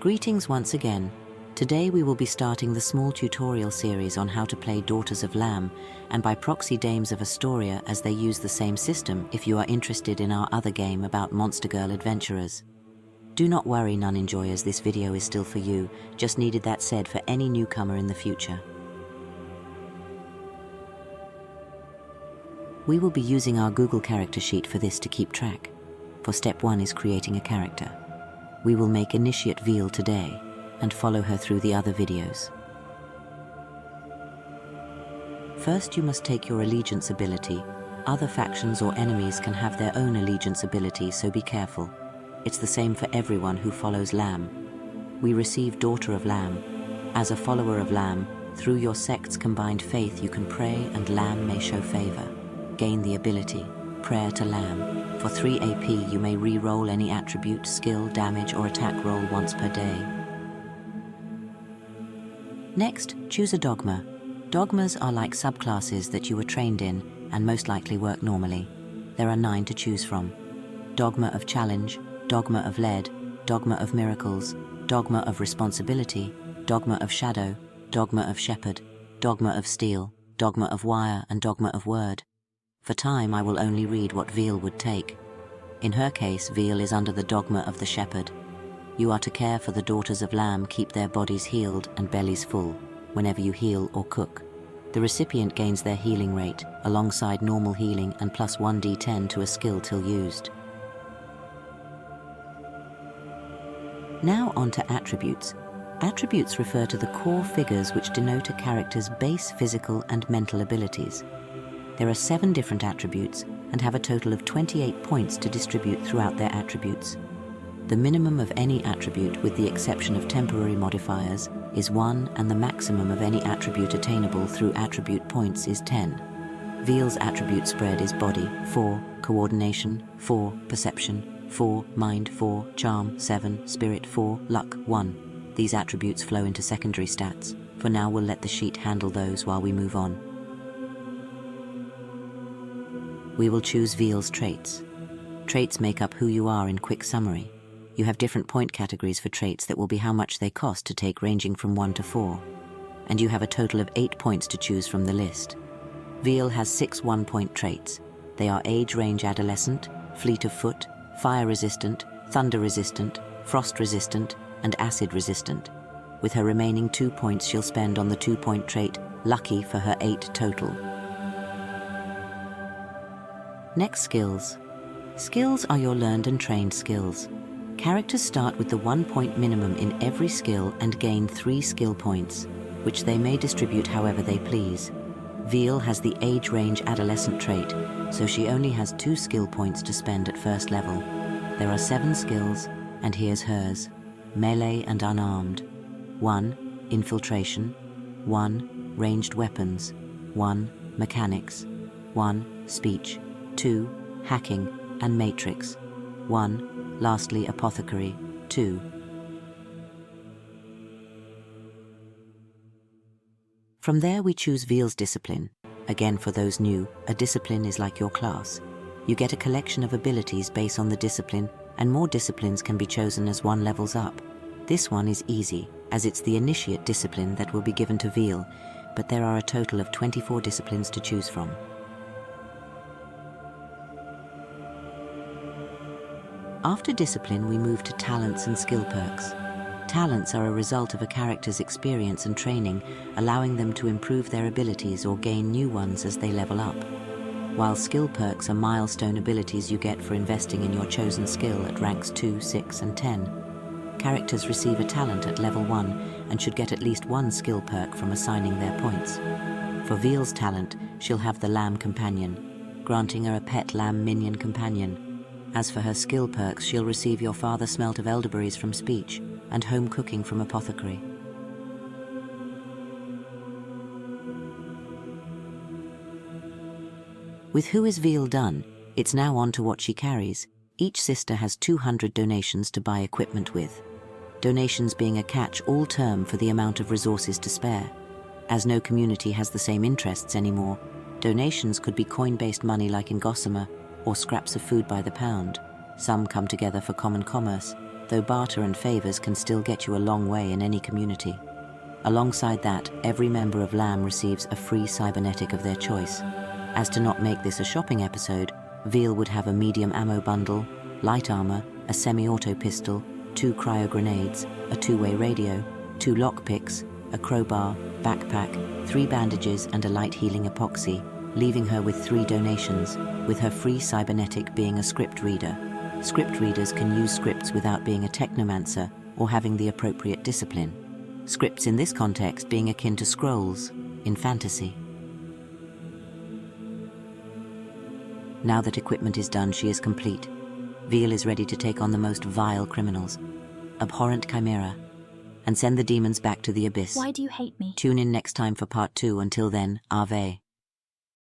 Greetings once again. Today we will be starting the small tutorial series on how to play Daughters of L.A.M, and by proxy Dames of Astoria, as they use the same system if you are interested in our other game about monster girl adventurers. Do not worry, nun enjoyers, this video is still for you, just needed that said for any newcomer in the future. We will be using our Google character sheet for this to keep track. For step 1 is creating a character. We will make Initiate Veal today and follow her through the other videos. First, you must take your allegiance ability. Other factions or enemies can have their own allegiance ability, so be careful. It's the same for everyone who follows L.A.M. We receive Daughter of L.A.M. As a follower of L.A.M, through your sect's combined faith you can pray and L.A.M may show favor. Gain the ability, Prayer to L.A.M. For 3 AP you may re-roll any attribute, skill, damage or attack roll once per day. Next, choose a dogma. Dogmas are like subclasses that you were trained in and most likely work normally. There are 9 to choose from. Dogma of Challenge, Dogma of Lead, Dogma of Miracles, Dogma of Responsibility, Dogma of Shadow, Dogma of Shepherd, Dogma of Steel, Dogma of Wire and Dogma of Word. For time I will only read what Veal would take. In her case, Veal is under the Dogma of the Shepherd. You are to care for the Daughters of L.A.M, keep their bodies healed and bellies full whenever you heal or cook. The recipient gains their healing rate alongside normal healing and plus 1d10 to a skill till used. Now on to attributes. Attributes refer to the core figures which denote a character's base physical and mental abilities. There are 7 different attributes and have a total of 28 points to distribute throughout their attributes. The minimum of any attribute, with the exception of temporary modifiers, is 1, and the maximum of any attribute attainable through attribute points is 10. Veal's attribute spread is Body 4, Coordination 4, Perception 4, Mind 4, Charm 7, Spirit 4, Luck 1. These attributes flow into secondary stats. For now we'll let the sheet handle those while we move on. We will choose Veal's traits. Traits make up who you are in quick summary. You have different point categories for traits that will be how much they cost to take, ranging from 1 to 4. And you have a total of 8 points to choose from the list. Veal has 6 1-point traits. They are Age Range Adolescent, Fleet of Foot, Fire Resistant, Thunder Resistant, Frost Resistant, and Acid Resistant. With her remaining 2 points she'll spend on the 2-point trait Lucky for her 8 total. Next, skills. Skills are your learned and trained skills. Characters start with the 1-point minimum in every skill and gain 3 skill points, which they may distribute however they please. Veal has the Age Range Adolescent trait, so she only has 2 skill points to spend at first level. There are 7 skills, and here's hers. Melee and Unarmed. 1. Infiltration. 1. Ranged Weapons. 1. Mechanics. 1. Speech. 2. Hacking and Matrix. 1. Lastly, Apothecary. 2. From there we choose Veal's discipline. Again, for those new, a discipline is like your class. You get a collection of abilities based on the discipline, and more disciplines can be chosen as one levels up. This one is easy, as it's the Initiate discipline that will be given to Veal, but there are a total of 24 disciplines to choose from. After discipline, we move to talents and skill perks. Talents are a result of a character's experience and training, allowing them to improve their abilities or gain new ones as they level up. While skill perks are milestone abilities you get for investing in your chosen skill at ranks 2, 6, and 10. Characters receive a talent at level 1 and should get at least 1 skill perk from assigning their points. For Veal's talent, she'll have the Lamb Companion, granting her a pet lamb minion companion. As for her skill perks, she'll receive Your Father Smelt of Elderberries from Speech and Home Cooking from Apothecary. With Who is Veal done, it's now on to what she carries. Each sister has 200 donations to buy equipment with. Donations being a catch-all term for the amount of resources to spare. As no community has the same interests anymore, donations could be coin-based money like in Gossamer, or scraps of food by the pound. Some come together for common commerce, though barter and favors can still get you a long way in any community. Alongside that, every member of L.A.M receives a free cybernetic of their choice. As to not make this a shopping episode, Veal would have a medium ammo bundle, light armor, a semi-auto pistol, 2 cryo grenades, a 2-way radio, 2 lockpicks, a crowbar, backpack, 3 bandages and a light healing epoxy, leaving her with 3 donations, with her free cybernetic being a script reader. Script readers can use scripts without being a technomancer or having the appropriate discipline. Scripts in this context being akin to scrolls in fantasy. Now that equipment is done, she is complete. Veal is ready to take on the most vile criminals, abhorrent chimera, and send the demons back to the abyss. Why do you hate me? Tune in next time for part 2. Until then, Ave.